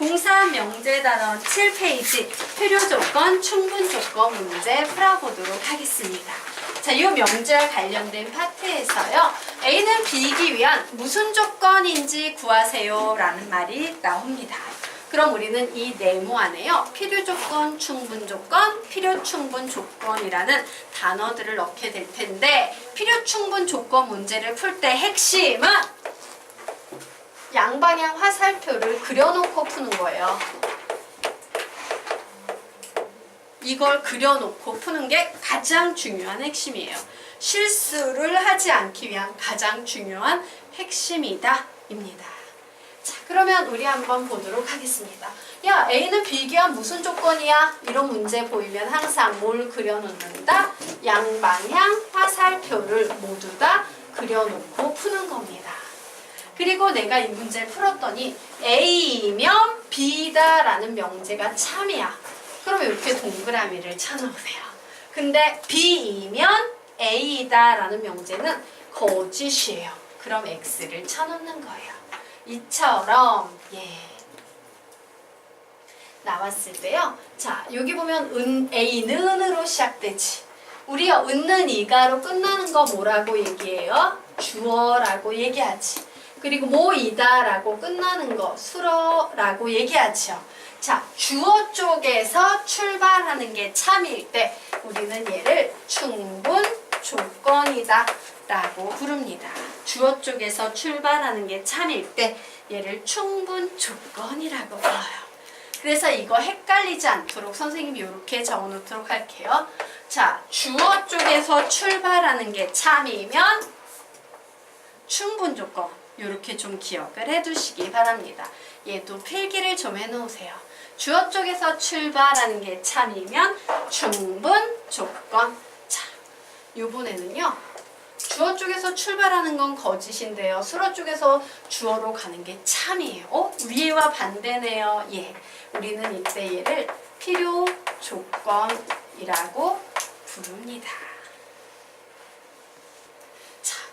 고3 명제단원 7페이지 필요조건, 충분조건 문제 풀어보도록 하겠습니다. 자, 이 명제와 관련된 파트에서요. A는 B이기 위한 무슨 조건인지 구하세요 라는 말이 나옵니다. 그럼 우리는 이 네모 안에요. 필요조건, 충분조건, 필요충분조건이라는 단어들을 넣게 될 텐데 필요충분조건 문제를 풀 때 핵심은 양방향 화살표를 그려놓고 푸는 거예요. 이걸 그려놓고 푸는 게 가장 중요한 핵심이에요. 실수를 하지 않기 위한 가장 중요한 핵심이다 입니다. 자, 그러면 우리 한번 보도록 하겠습니다. 야, A는 B기 위한 무슨 조건이야? 이런 문제 보이면 항상 뭘 그려놓는다? 양방향 화살표를 모두 다 그려놓고 푸는 겁니다. 그리고 내가 이 문제를 풀었더니 A이면 B다라는 명제가 참이야. 그럼 이렇게 동그라미를 쳐놓으세요. 근데 B이면 A다라는 명제는 거짓이에요. 그럼 X를 쳐놓는 거예요. 이처럼 나왔을 때요. 자, 여기 보면 A는으로 시작되지. 우리가 은는 이가로 끝나는 거 뭐라고 얘기해요? 주어라고 얘기하지. 그리고 뭐이다라고 끝나는 거 수어라고 얘기하죠. 자, 주어 쪽에서 출발하는 게 참일 때 우리는 얘를 충분 조건이다 라고 부릅니다. 주어 쪽에서 출발하는 게 참일 때 얘를 충분 조건이라고 불러요. 그래서 이거 헷갈리지 않도록 선생님이 이렇게 적어놓도록 할게요. 자, 주어 쪽에서 출발하는 게 참이면 충분 조건. 이렇게 좀 기억을 해두시기 바랍니다. 얘도 필기를 좀 해놓으세요. 주어 쪽에서 출발하는 게 참이면 충분 조건. 자, 요번에는요. 주어 쪽에서 출발하는 건 거짓인데요. 수어 쪽에서 주어로 가는 게 참이에요. 위에와 반대네요. 예, 우리는 이때 얘를 필요 조건이라고 부릅니다.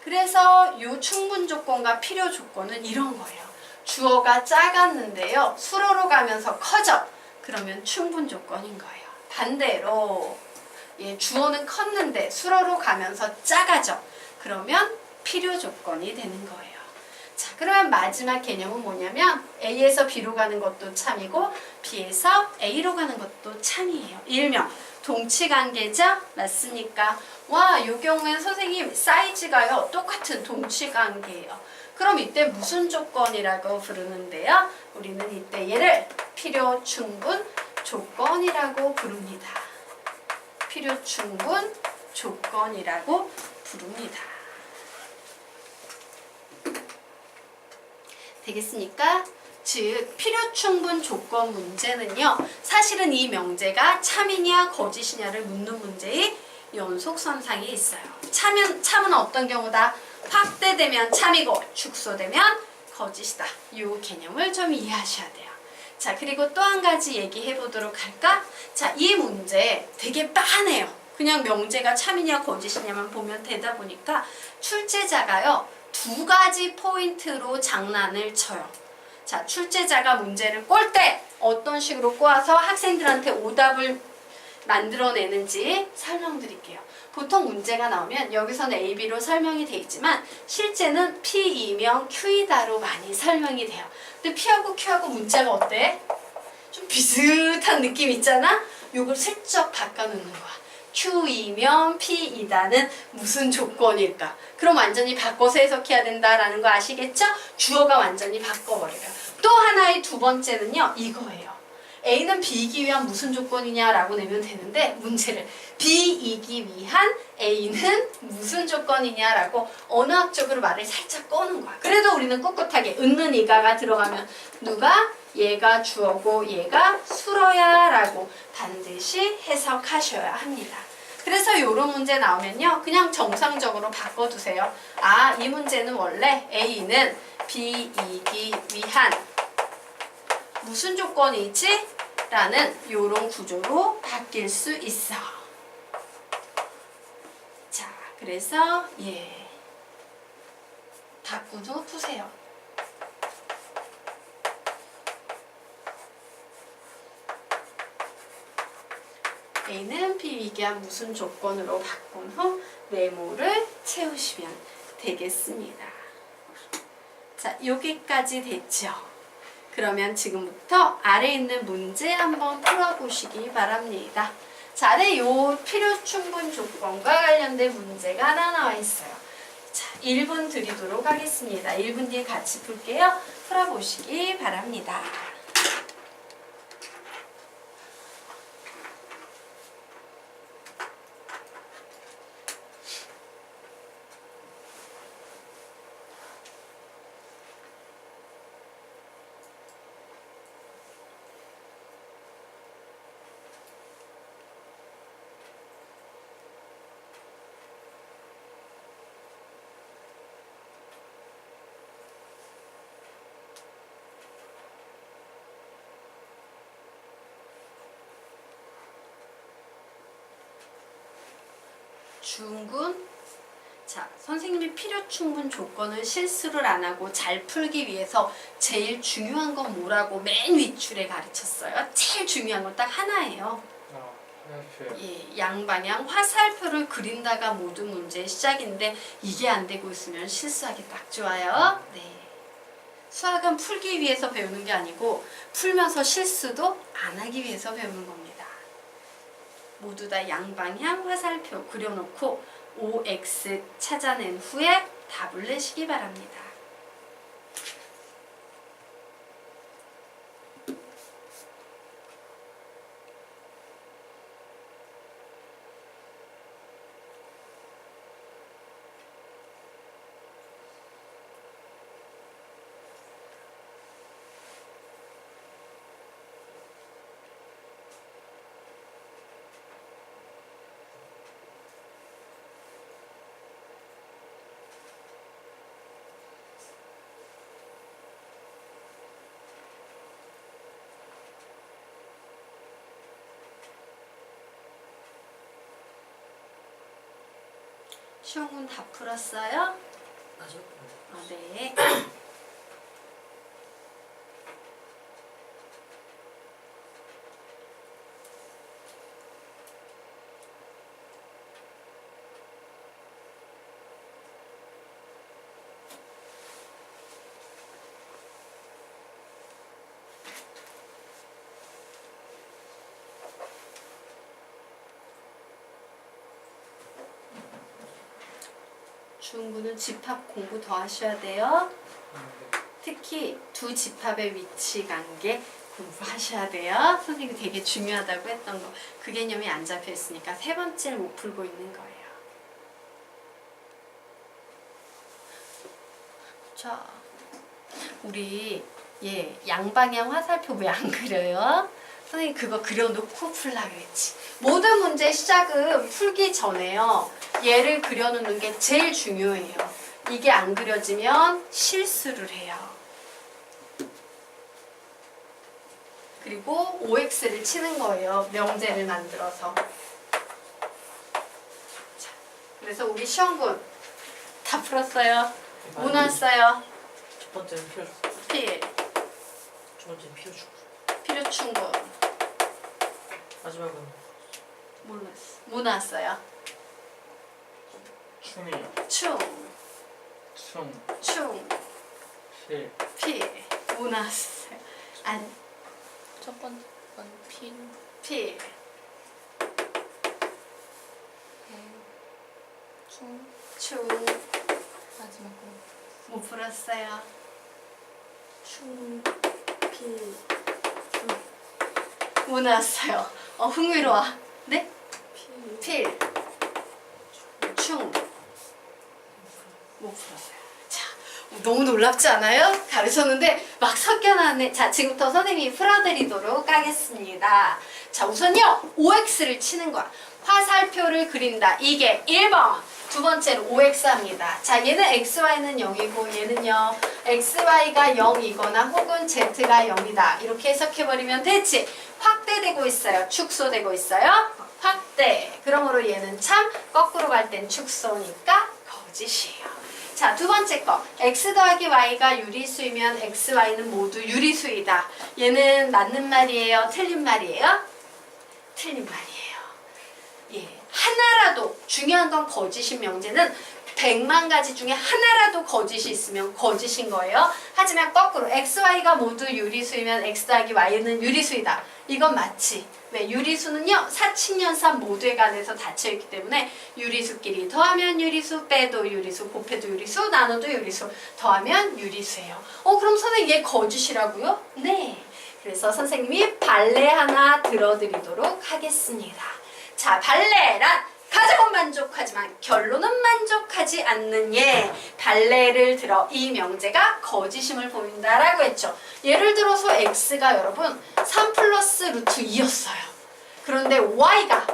그래서 이 충분 조건과 필요 조건은 이런 거예요. 주어가 작았는데요. 수어로 가면서 커져. 그러면 충분 조건인 거예요. 반대로 주어는 컸는데 수어로 가면서 작아져. 그러면 필요 조건이 되는 거예요. 자, 그러면 마지막 개념은 뭐냐면 A에서 B로 가는 것도 참이고 B에서 A로 가는 것도 참이에요. 일명 동치관계죠? 맞습니까? 와, 이 경우에는 선생님 사이즈가요 똑같은 동치관계예요. 그럼 이때 무슨 조건이라고 부르는데요? 우리는 이때 얘를 필요 충분 조건이라고 부릅니다. 필요 충분 조건이라고 부릅니다. 되겠습니까? 즉 필요충분 조건 문제는요. 사실은 이 명제가 참이냐 거짓이냐를 묻는 문제의 연속선상에 있어요. 참은 어떤 경우다? 확대되면 참이고 축소되면 거짓이다. 이 개념을 좀 이해하셔야 돼요. 자, 그리고 또 한 가지 얘기해 보도록 할까? 자, 이 문제 되게 빤해요. 그냥 명제가 참이냐 거짓이냐만 보면 되다 보니까 출제자가요. 두 가지 포인트로 장난을 쳐요. 자, 출제자가 문제를 꼴 때 어떤 식으로 꼬아서 학생들한테 오답을 만들어내는지 설명드릴게요. 보통 문제가 나오면 여기서는 A, B로 설명이 돼 있지만 실제는 P이면 Q이다로 많이 설명이 돼요. 근데 P하고 Q하고 문자가 어때? 좀 비슷한 느낌 있잖아? 요걸 슬쩍 바꿔놓는 거야. Q이면 P이다는 무슨 조건일까? 그럼 완전히 바꿔서 해석해야 된다라는 거 아시겠죠? 주어가 완전히 바꿔버려요. 또 하나의 두 번째는요. 이거예요. A는 B이기 위한 무슨 조건이냐라고 내면 되는데 문제를 B이기 위한 A는 무슨 조건이냐라고 언어학적으로 말을 살짝 꺼는 거야. 그래도 우리는 꿋꿋하게 은는 이가가 들어가면 누가? 얘가 주어고 얘가 수어야 라고 반드시 해석하셔야 합니다. 그래서 이런 문제 나오면요. 그냥 정상적으로 바꿔두세요. 아, 이 문제는 원래 A는 B이기 위한 무슨 조건이지? 라는 이런 구조로 바뀔 수 있어. 자, 그래서 바꾸도 푸세요. A는 B 위기한 무슨 조건으로 바꾼 후 네모를 채우시면 되겠습니다. 자, 여기까지 됐죠? 그러면 지금부터 아래 있는 문제 한번 풀어보시기 바랍니다. 자, 아래 요 필요 충분 조건과 관련된 문제가 하나 나와 있어요. 자, 1분 드리도록 하겠습니다. 1분 뒤에 같이 풀게요. 풀어보시기 바랍니다. 중군. 자, 선생님이 필요 충분 조건을 실수를 안 하고 잘 풀기 위해서 제일 중요한 건 뭐라고 맨 윗줄에 가르쳤어요. 제일 중요한 건 딱 하나예요. 예, 양방향 화살표를 그린다가 모든 문제의 시작인데 이게 안 되고 있으면 실수하기 딱 좋아요. 네. 수학은 풀기 위해서 배우는 게 아니고 풀면서 실수도 안 하기 위해서 배우는 겁니다. 모두 다 양방향 화살표 그려놓고 OX 찾아낸 후에 답을 내시기 바랍니다. 시험 문 다 풀었어요? 아직 네. 중군은 집합 공부 더 하셔야 돼요. 특히 두 집합의 위치 관계 공부하셔야 돼요. 선생님이 되게 중요하다고 했던 거. 그 개념이 안 잡혀 있으니까 세 번째를 못 풀고 있는 거예요. 자, 우리 양방향 화살표 왜 안 그려요? 선생님 그거 그려놓고 풀라 그랬지. 모든 문제 시작은 풀기 전에요. 얘를 그려놓는 게 제일 중요해요. 이게 안 그려지면 실수를 해요. 그리고 OX를 치는 거예요. 명제를 만들어서. 자, 그래서 우리 시험군 다 풀었어요. 뭐 나왔어요? 첫 번째는 필요 필, 두 번째는 필요 충분 필요 충분. 마지막은 몰랐어. 뭐 나왔어요? 충이요. 충, 충, 필, 필. 뭐 나왔어요? 안, 첫 번째 건 필, 필, 충, 충. 마지막 건 뭐 풀었어요? 충, 필, 뭐 나왔어요? 흥미로워. 네? 필, 필, 충. 못 풀었어요. 자, 너무 놀랍지 않아요? 가르쳤는데 막 섞여 나왔네. 자, 지금부터 선생님이 풀어드리도록 하겠습니다. 자, 우선요, OX를 치는 거야. 화살표를 그린다. 이게 1번. 두 번째로 OX 합니다. 자, 얘는 XY는 0이고 얘는요, XY가 0이거나 혹은 Z가 0이다. 이렇게 해석해버리면 됐지. 확대되고 있어요. 축소되고 있어요. 확대. 그러므로 얘는 참 거꾸로 갈 땐 축소니까 거짓이에요. 자, 두 번째 거. X 더하기 Y가 유리수이면 X, Y는 모두 유리수이다. 얘는 맞는 말이에요? 틀린 말이에요? 틀린 말이에요. 예, 하나라도 중요한 건 거짓인 명제는 100만 가지 중에 하나라도 거짓이 있으면 거짓인 거예요. 하지만 거꾸로 XY가 모두 유리수이면 X 더하기 Y는 유리수이다. 이건 맞지. 왜? 유리수는요. 사칙연산 모두에 관해서 닫혀있기 때문에 유리수끼리 더하면 유리수, 빼도 유리수, 곱해도 유리수, 나눠도 유리수, 더하면 유리수예요. 그럼 선생님 얘 거짓이라고요? 네. 그래서 선생님이 발레 하나 들어드리도록 하겠습니다. 자, 발레란 가정은 만족하지만 결론은 만족하지 않는 예. 발레를 들어 이 명제가 거짓임을 보인다라고 했죠. 예를 들어서 x가 여러분 3 플러스 루트 2였어요. 그런데 y가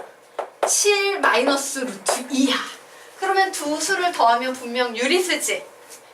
7 마이너스 루트 2야. 그러면 두 수를 더하면 분명 유리수지.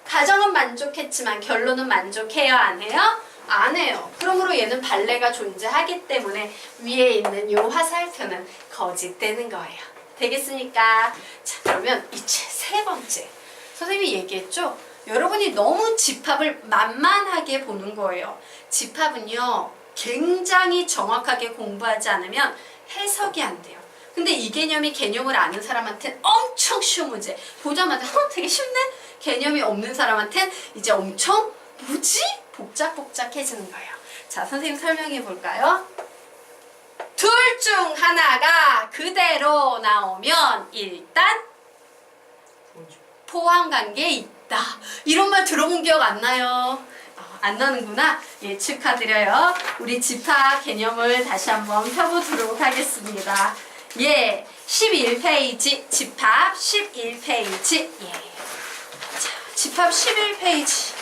가정은 만족했지만 결론은 만족해요, 안 해요? 안 해요. 그러므로 얘는 발레가 존재하기 때문에 위에 있는 요 화살표는 거짓되는 거예요. 되겠습니까? 자, 그러면 이제 세 번째. 선생님이 얘기했죠? 여러분이 너무 집합을 만만하게 보는 거예요. 집합은요, 굉장히 정확하게 공부하지 않으면 해석이 안 돼요. 근데 이 개념이 개념을 아는 사람한테는 엄청 쉬운 문제. 보자마자 되게 쉽네? 개념이 없는 사람한테는 이제 엄청 뭐지? 복잡복잡해지는 거예요. 자, 선생님 설명해 볼까요? 둘 중 하나가 그대로 나오면 일단 포함관계에 있다. 이런 말 들어본 기억 안 나요? 안 나는구나? 예, 축하드려요. 우리 집합 개념을 다시 한번 펴보도록 하겠습니다. 예, 11페이지 집합 11페이지 예. 자, 집합 11페이지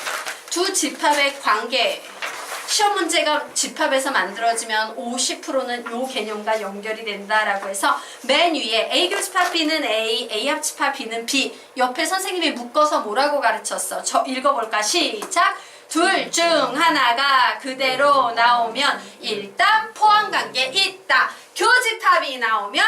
두 집합의 관계 시험 문제가 집합에서 만들어지면 50%는 요 개념과 연결이 된다라고 해서 맨 위에 A 교집합 B는 A, A 합집합 B는 B 옆에 선생님이 묶어서 뭐라고 가르쳤어? 저 읽어볼까? 시작! 둘 중 하나가 그대로 나오면 일단 포함관계에 있다. 교집합이 나오면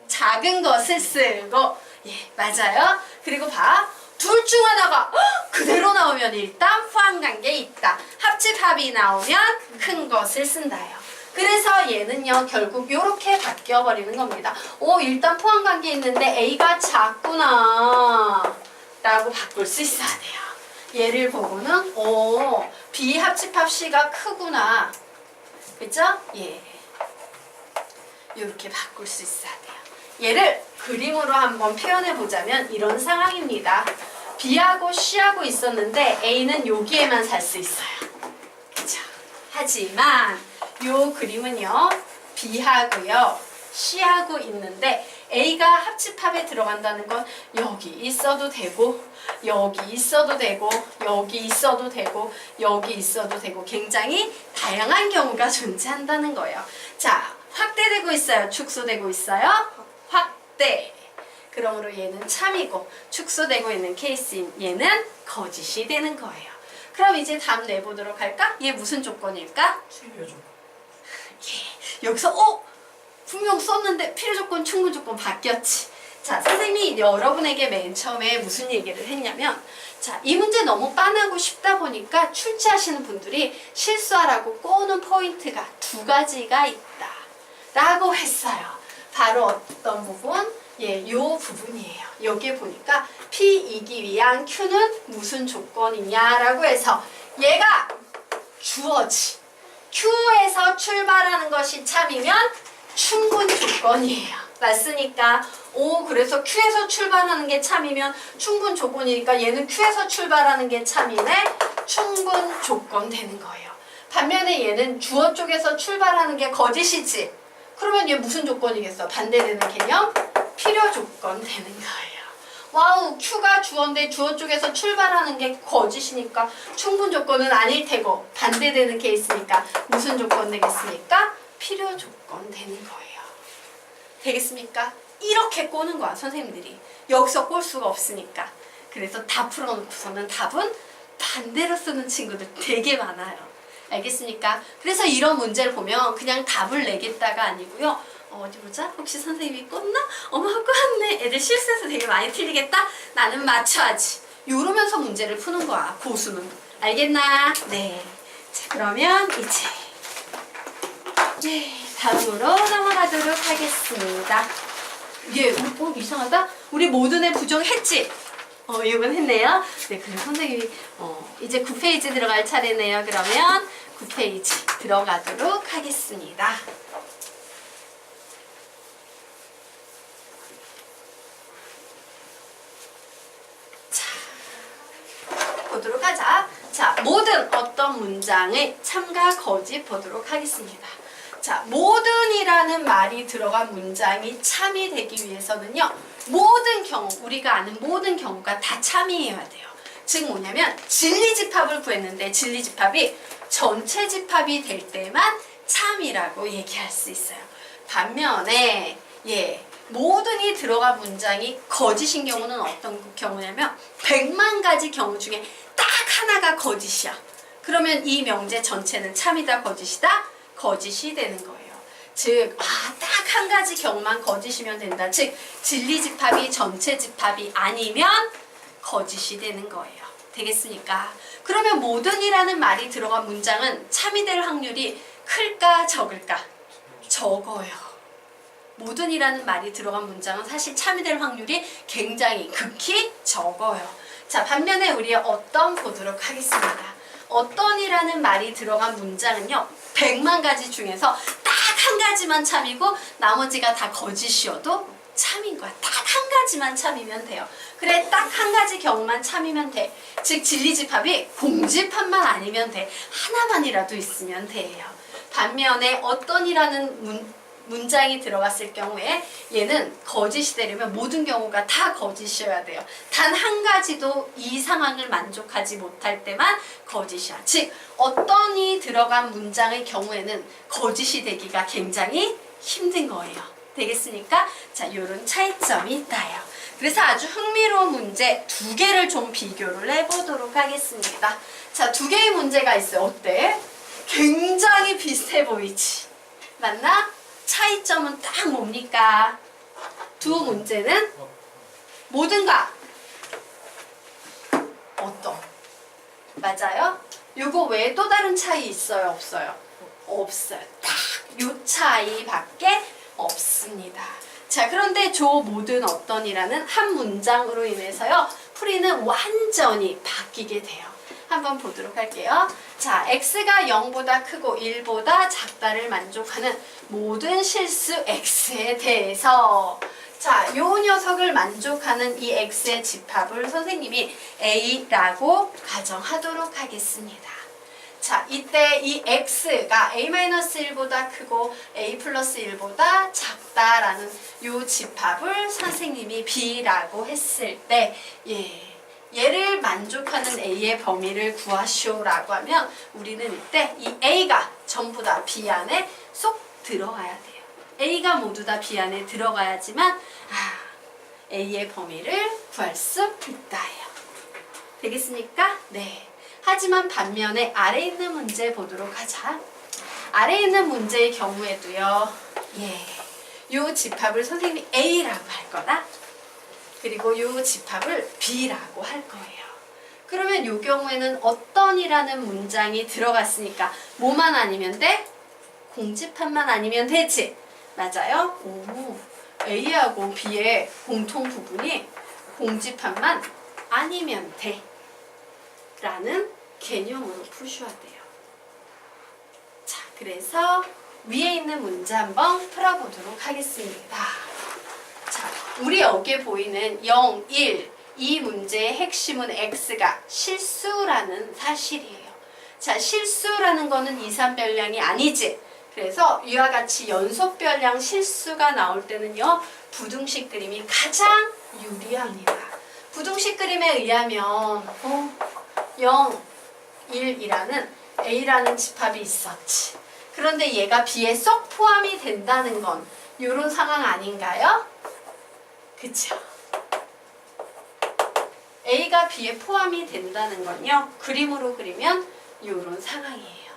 작은 것을 쓰고 예, 맞아요. 그리고 봐. 둘 중 하나가 그대로 나오면 일단 포함관계에 있다. 합집합이 나오면 큰 것을 쓴다요. 그래서 얘는요 결국 이렇게 바뀌어버리는 겁니다. 일단 포함관계에 있는데 A가 작구나 라고 바꿀 수 있어야 돼요. 얘를 보고는 B 합집합 C가 크구나. 그죠? 예. 이렇게 바꿀 수 있어야 돼요. 얘를 그림으로 한번 표현해 보자면 이런 상황입니다. B하고 C하고 있었는데 A는 여기에만 살 수 있어요. 그쵸? 하지만 요 그림은요. B하고요. C하고 있는데 A가 합집합에 들어간다는 건 여기 있어도 되고 여기 있어도 되고 여기 있어도 되고 여기 있어도 되고 굉장히 다양한 경우가 존재한다는 거예요. 자, 확대되고 있어요? 축소되고 있어요? 확대. 그러므로 얘는 참이고 축소되고 있는 케이스인 얘는 거짓이 되는 거예요. 그럼 이제 답 내보도록 할까? 얘 무슨 조건일까? 요즘 예, 여기서 분명 썼는데 필요조건, 충분조건 바뀌었지. 자, 선생님이 여러분에게 맨 처음에 무슨 얘기를 했냐면 자, 이 문제 너무 빤하고 쉽다 보니까 출제하시는 분들이 실수하라고 꼬는 포인트가 두 가지가 있다 라고 했어요. 바로 어떤 부분? 예, 요 부분이에요. 여기에 보니까 P이기 위한 Q는 무슨 조건이냐라고 해서 얘가 주어지. Q에서 출발하는 것이 참이면 충분 조건이에요. 맞으니까 그래서 Q에서 출발하는 게 참이면 충분 조건이니까 얘는 Q에서 출발하는 게 참이네 충분 조건 되는 거예요. 반면에 얘는 주어 쪽에서 출발하는 게 거짓이지. 그러면 얘 무슨 조건이겠어? 반대되는 개념? 필요 조건 되는 거예요. 와우, Q가 주어인데 주어 쪽에서 출발하는 게 거짓이니까 충분 조건은 아닐 테고 반대되는 케이스니까 무슨 조건 되겠습니까? 필요 조건 되는 거예요. 되겠습니까? 이렇게 꼬는 거야, 선생님들이. 여기서 꼴 수가 없으니까. 그래서 다 풀어놓고서는 답은 반대로 쓰는 친구들 되게 많아요. 알겠습니까? 그래서 이런 문제를 보면 그냥 답을 내겠다가 아니고요. 어디 보자? 혹시 선생님이 껐나? 어머, 껐네. 애들 실수해서 되게 많이 틀리겠다? 나는 맞춰야지. 이러면서 문제를 푸는 거야, 고수는. 알겠나? 네. 자, 그러면 이제 다음으로 넘어가도록 하겠습니다. 예, 이상하다? 우리 모든에 부정했지? 이건 했네요. 네, 그럼 선생님이 이제 9페이지 들어갈 차례네요. 그러면 9페이지 들어가도록 하겠습니다. 보도록 하자. 자, 모든 어떤 문장의 참과 거짓 보도록 하겠습니다. 자, 모든이라는 말이 들어간 문장이 참이 되기 위해서는요, 모든 경우, 우리가 아는 모든 경우가 다 참이어야 돼요. 즉 뭐냐면 진리집합을 구했는데 진리집합이 전체 집합이 될 때만 참이라고 얘기할 수 있어요. 반면에 모든이 들어간 문장이 거짓인 경우는 어떤 경우냐면 100만 가지 경우 중에 딱 하나가 거짓이야. 그러면 이 명제 전체는 참이다 거짓이다? 거짓이 되는 거예요. 즉, 딱 한 가지 경우만 거짓이면 된다. 즉, 진리집합이 전체 집합이 아니면 거짓이 되는 거예요. 되겠습니까? 그러면 모든이라는 말이 들어간 문장은 참이 될 확률이 클까 적을까? 적어요. 모든이라는 말이 들어간 문장은 사실 참이 될 확률이 굉장히 극히 적어요. 자, 반면에 우리 어떤 보도록 하겠습니다. 어떤이라는 말이 들어간 문장은요, 100만 가지 중에서 딱 한 가지만 참이고 나머지가 다 거짓이어도 참인 거야. 딱 한 가지만 참이면 돼요. 그래, 딱 한 가지 경우만 참이면 돼. 즉, 진리집합이 공집합만 아니면 돼. 하나만이라도 있으면 돼요. 반면에 어떤이라는 문장이 들어갔을 경우에 얘는 거짓이 되려면 모든 경우가 다 거짓이어야 돼요. 단 한 가지도 이 상황을 만족하지 못할 때만 거짓이야. 즉, 어떤이 들어간 문장의 경우에는 거짓이 되기가 굉장히 힘든 거예요. 되겠습니까? 자, 요런 차이점이 있다요. 그래서 아주 흥미로운 문제 2개를 좀 비교를 해보도록 하겠습니다. 자, 2개의 문제가 있어요. 어때? 굉장히 비슷해 보이지? 맞나? 차이점은 딱 뭡니까? 두 문제는 모든가 어떤? 맞아요? 요거 외에 또 다른 차이 있어요? 없어요? 없어요. 딱 요 차이밖에 없습니다. 자, 그런데 조 모든 어떤이라는 한 문장으로 인해서요, 풀이는 완전히 바뀌게 돼요. 한번 보도록 할게요. 자, x가 0보다 크고 1보다 작다를 만족하는 모든 실수 x에 대해서, 자, 요 녀석을 만족하는 이 x의 집합을 선생님이 a라고 가정하도록 하겠습니다. 자, 이때 이 x가 a-1보다 크고 a 플러스 1보다 작다라는 요 집합을 선생님이 b라고 했을 때, 얘를 만족하는 a의 범위를 구하시오라고 하면 우리는 이때 이 a가 전부 다 b 안에 쏙 들어가야 돼요. a가 모두 다 b 안에 들어가야지만 a의 범위를 구할 수 있다예요. 되겠습니까? 네. 하지만 반면에 아래 있는 문제 보도록 하자. 아래 있는 문제의 경우에도요, 요 집합을 선생님이 a라고 할 거다. 그리고 요 집합을 b라고 할 거예요. 그러면 요 경우에는 어떤이라는 문장이 들어갔으니까 뭐만 아니면 돼? 공집합만 아니면 되지. 맞아요? A하고 B의 공통 부분이 공집합만 아니면 돼. 라는 개념으로 푸셔야 돼요. 자, 그래서 위에 있는 문제 한번 풀어보도록 하겠습니다. 자, 우리 여기에 보이는 0, 1, 이 문제의 핵심은 x가 실수라는 사실이에요. 자, 실수라는 거는 이산별량이 아니지. 그래서 이와 같이 연속별량 실수가 나올 때는요, 부등식 그림이 가장 유리합니다. 부등식 그림에 의하면 0, 1이라는 a라는 집합이 있었지. 그런데 얘가 b에 쏙 포함이 된다는 건 이런 상황 아닌가요? 그쵸? a가 b에 포함이 된다는 건요, 그림으로 그리면 이런 상황이에요.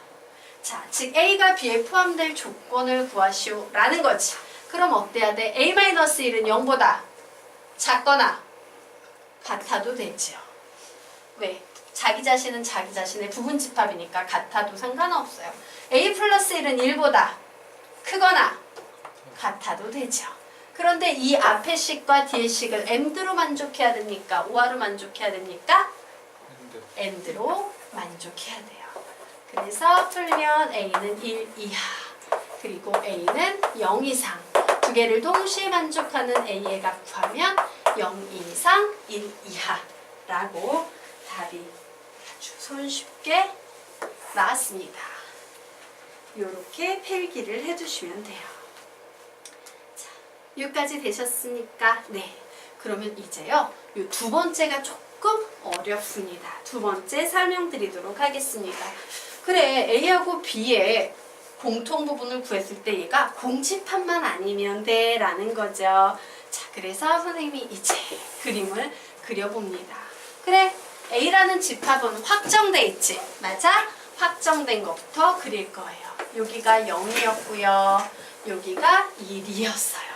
자, 즉 a가 b에 포함될 조건을 구하시오 라는 거지. 그럼 어때야 돼? a-1은 0보다 작거나 같아도 되죠. 왜? 자기 자신은 자기 자신의 부분 집합이니까 같아도 상관없어요. a 플러스 1은 1보다 크거나 같아도 되죠. 그런데 이 앞의 식과 뒤의 식을 AND로 만족해야 됩니까? OR로 만족해야 됩니까? AND로 만족해야 돼요. 그래서 풀면 A는 1 이하 그리고 A는 0 이상 두 개를 동시에 만족하는 A의 값 구하면 0 이상 1 이하라고 답이 아주 손쉽게 나왔습니다. 이렇게 필기를 해주시면 돼요. 자, 여기까지 되셨습니까? 네. 그러면 이제요. 이 두 번째가 조금 어렵습니다. 두 번째 설명드리도록 하겠습니다. 그래, A하고 B의 공통 부분을 구했을 때 얘가 공집합만 아니면 돼 라는 거죠. 자, 그래서 선생님이 이제 그림을 그려봅니다. 그래, A라는 집합은 확정돼 있지? 맞아? 확정된 것부터 그릴 거예요. 여기가 0이었고요. 여기가 1이었어요.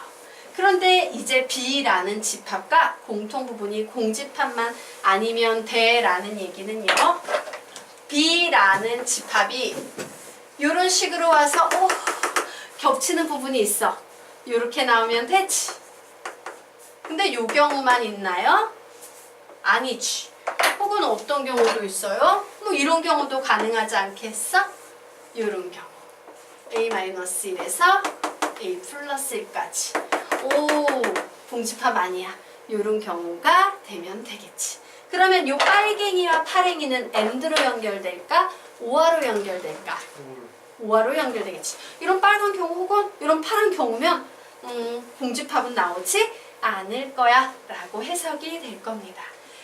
그런데 이제 B라는 집합과 공통 부분이 공집합만 아니면 돼 라는 얘기는요. B라는 집합이 이런 식으로 와서 겹치는 부분이 있어. 이렇게 나오면 되지. 근데 이 경우만 있나요? 아니지. 혹은 어떤 경우도 있어요? 뭐 이런 경우도 가능하지 않겠어? 이런 경우. A-1에서 A 플러스 1까지. 오, 공집합 아니야. 이런 경우가 되면 되겠지. 그러면 이 빨갱이와 파랭이는 AND로 연결될까? OR로 연결될까? OR로 연결되겠지. 이런 빨간 경우 혹은 이런 파란 경우면 공집합은 나오지 않을 거야 라고 해석이 될 겁니다.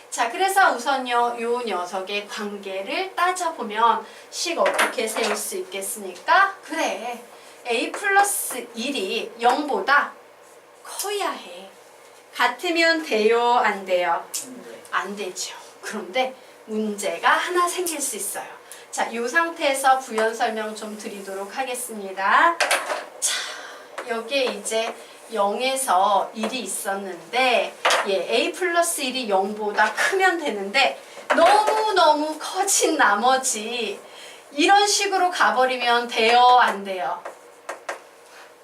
자, 그래서 우선요 요 녀석의 관계를 따져보면 식 어떻게 세울 수 있겠습니까? 그래, A 플러스 1이 0보다 커야 해. 같으면 돼요? 안 돼요? 안 되죠. 그런데 문제가 하나 생길 수 있어요. 자, 이 상태에서 부연 설명 좀 드리도록 하겠습니다. 자, 여기에 이제 0에서 1이 있었는데 A 플러스 1이 0보다 크면 되는데 너무너무 커진 나머지 이런 식으로 가버리면 돼요? 안 돼요?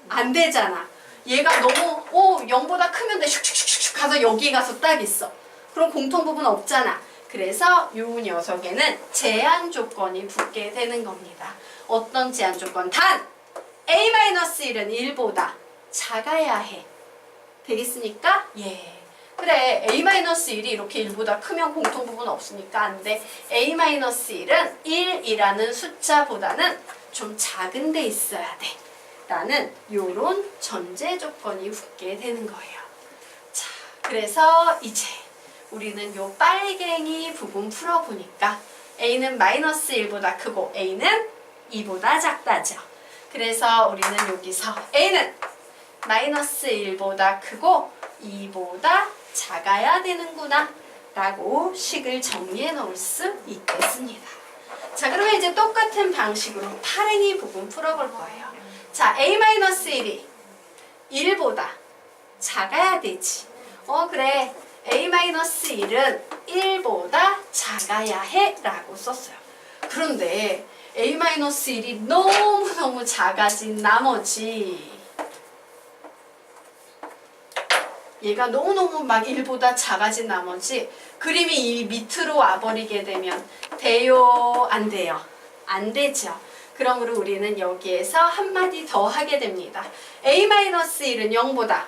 안 되잖아. 얘가 너무 0보다 크면 돼. 슉슉슉슉 가서 여기 가서 딱 있어. 그럼 공통 부분 없잖아. 그래서 이 녀석에는 제한 조건이 붙게 되는 겁니다. 어떤 제한 조건? 단 A-1은 1보다 작아야 해. 되겠습니까? 예. 그래, A-1이 이렇게 1보다 크면 공통 부분 없으니까 안 돼. A-1은 1이라는 숫자보다는 좀 작은 데 있어야 돼. 라는 요런 전제 조건이 붙게 되는 거예요. 자, 그래서 이제 우리는 요 빨갱이 부분 풀어보니까 A는 마이너스 1보다 크고 A는 2보다 작다죠. 그래서 우리는 여기서 A는 마이너스 1보다 크고 2보다 작아야 되는구나 라고 식을 정리해 놓을 수 있겠습니다. 자, 그러면 이제 똑같은 방식으로 파랭이 부분 풀어볼 거예요. 자, A-1이 1보다 작아야 되지. 그래. A-1은 1보다 작아야 해 라고 썼어요. 그런데 A-1이 너무너무 작아진 나머지 얘가 너무너무 막 1보다 작아진 나머지 그림이 이 밑으로 와버리게 되면 돼요? 안 돼요? 안 되죠. 그러므로 우리는 여기에서 한마디 더 하게 됩니다. A-1은 0보다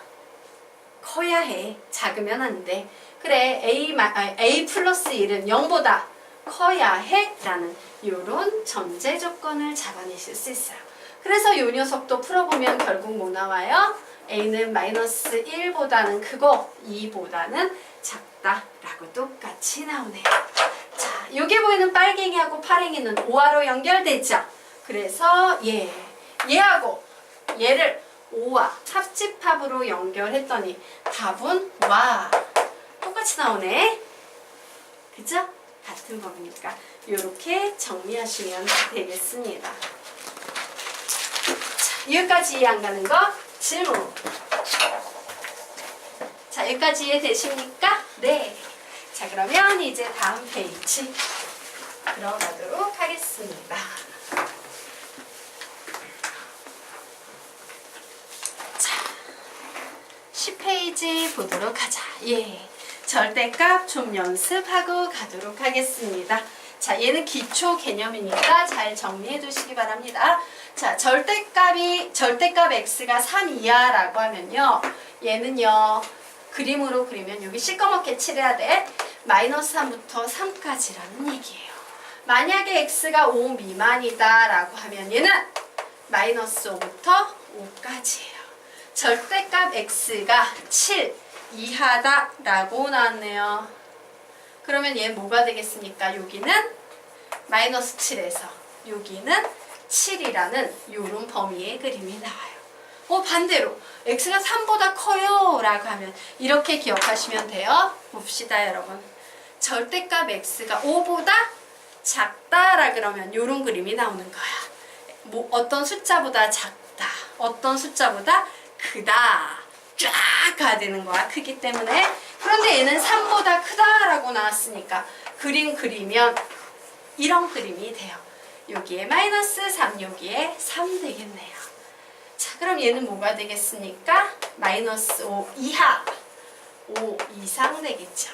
커야 해. 작으면 안 돼. 그래, A 플러스 1은 0보다 커야 해. 라는 이런 전제 조건을 잡아내실 수 있어요. 그래서 이 녀석도 풀어보면 결국 뭐 나와요? A는 마이너스 1보다는 크고 2보다는 작다. 라고 똑같이 나오네요. 자, 여기 보이는 빨갱이하고 파랭이는 OR로 연결되죠? 그래서 얘하고 얘를 5와 합집합으로 연결했더니 답은 똑같이 나오네. 그죠? 같은 법이니까 이렇게 정리하시면 되겠습니다. 자, 여기까지 이해 안 가는 거 질문. 자, 여기까지 이해되십니까? 네. 자, 그러면 이제 다음 페이지 들어가도록 하겠습니다. 10페이지 보도록 하자. 예. 절대값 좀 연습하고 가도록 하겠습니다. 자, 얘는 기초 개념이니까 잘 정리해 두시기 바랍니다. 자, 절대값 x가 3 이하라고 하면요. 얘는요. 그림으로 그리면 여기 시꺼멓게 칠해야 돼. 마이너스 3부터 3까지라는 얘기예요. 만약에 x가 5 미만이다 라고 하면 얘는 마이너스 5부터 5까지예요. 절대값 x가 7 이하다 라고 나왔네요. 그러면 얘는 뭐가 되겠습니까? 여기는 마이너스 7에서 여기는 7이라는 요런 범위의 그림이 나와요. 반대로 x가 3보다 커요 라고 하면 이렇게 기억하시면 돼요. 봅시다 여러분. 절대값 x가 5보다 작다라 그러면 요런 그림이 나오는 거야. 어떤 숫자보다 작다, 어떤 숫자보다 크다, 쫙 가야 되는 거야. 크기 때문에. 그런데 얘는 3보다 크다라고 나왔으니까 그림 그리면 이런 그림이 돼요. 여기에 마이너스 3, 여기에 3 되겠네요. 자, 그럼 얘는 뭐가 되겠습니까? 마이너스 5 이하, 5 이상 되겠죠.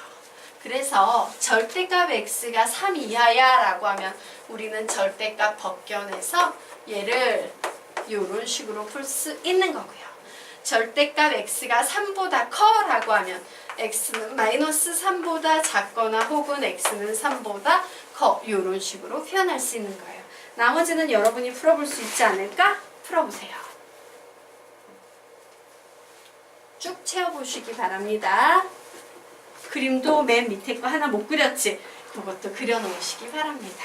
그래서 절대값 x가 3 이하야 라고 하면 우리는 절대값 벗겨내서 얘를 이런 식으로 풀 수 있는 거고요. 절대값 x가 3보다 커 라고 하면 x는 마이너스 3보다 작거나 혹은 x는 3보다 커 이런 식으로 표현할 수 있는 거예요. 나머지는 여러분이 풀어볼 수 있지 않을까? 풀어보세요. 쭉 채워보시기 바랍니다. 그림도 맨 밑에 거 하나 못 그렸지? 그것도 그려놓으시기 바랍니다.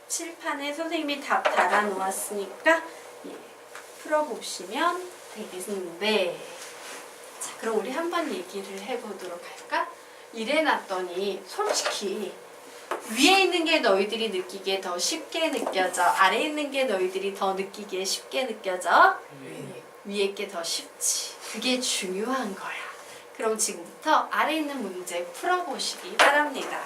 칠판에 선생님이 답 달아 놓았으니까 풀어보시면 되겠는데, 자, 그럼 우리 한번 얘기를 해보도록 할까? 이래놨더니 솔직히 위에 있는 게 너희들이 느끼기에 더 쉽게 느껴져? 아래에 있는 게 너희들이 더 느끼기에 쉽게 느껴져? 위에 게 더 쉽지. 그게 중요한 거야. 그럼 지금부터 아래에 있는 문제 풀어보시기 바랍니다.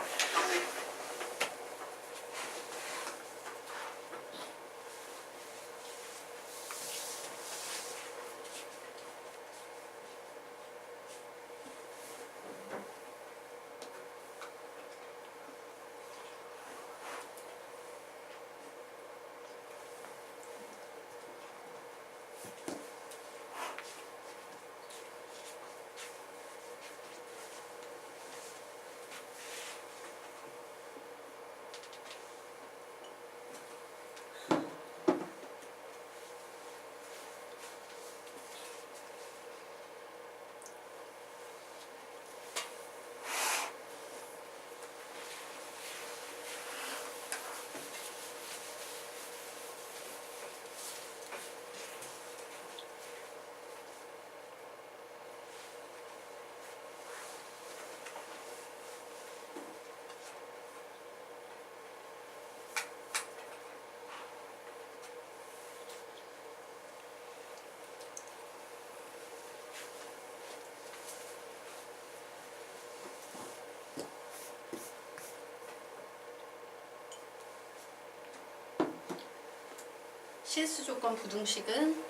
실수 조건 부등식은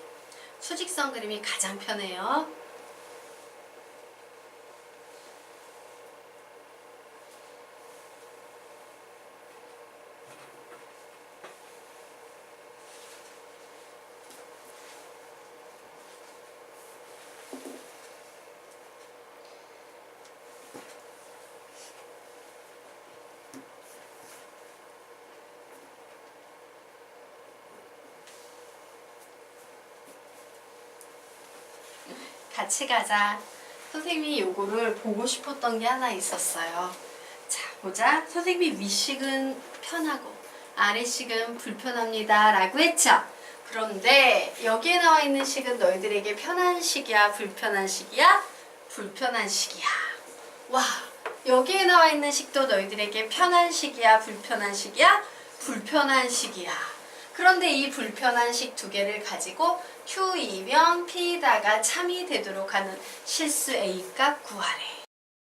수직선 그림이 가장 편해요. 같이 가자. 선생님이 요거를 보고 싶었던 게 하나 있었어요. 자, 보자. 선생님이 위식은 편하고 아래식은 불편합니다 라고 했죠. 그런데 여기에 나와 있는 식은 너희들에게 편한 식이야, 불편한 식이야? 불편한 식이야. 와, 여기에 나와 있는 식도 너희들에게 편한 식이야, 불편한 식이야? 불편한 식이야. 그런데 이 불편한 식 두 개를 가지고 Q2면 P다가 참이 되도록 하는 실수 A 값 구하래.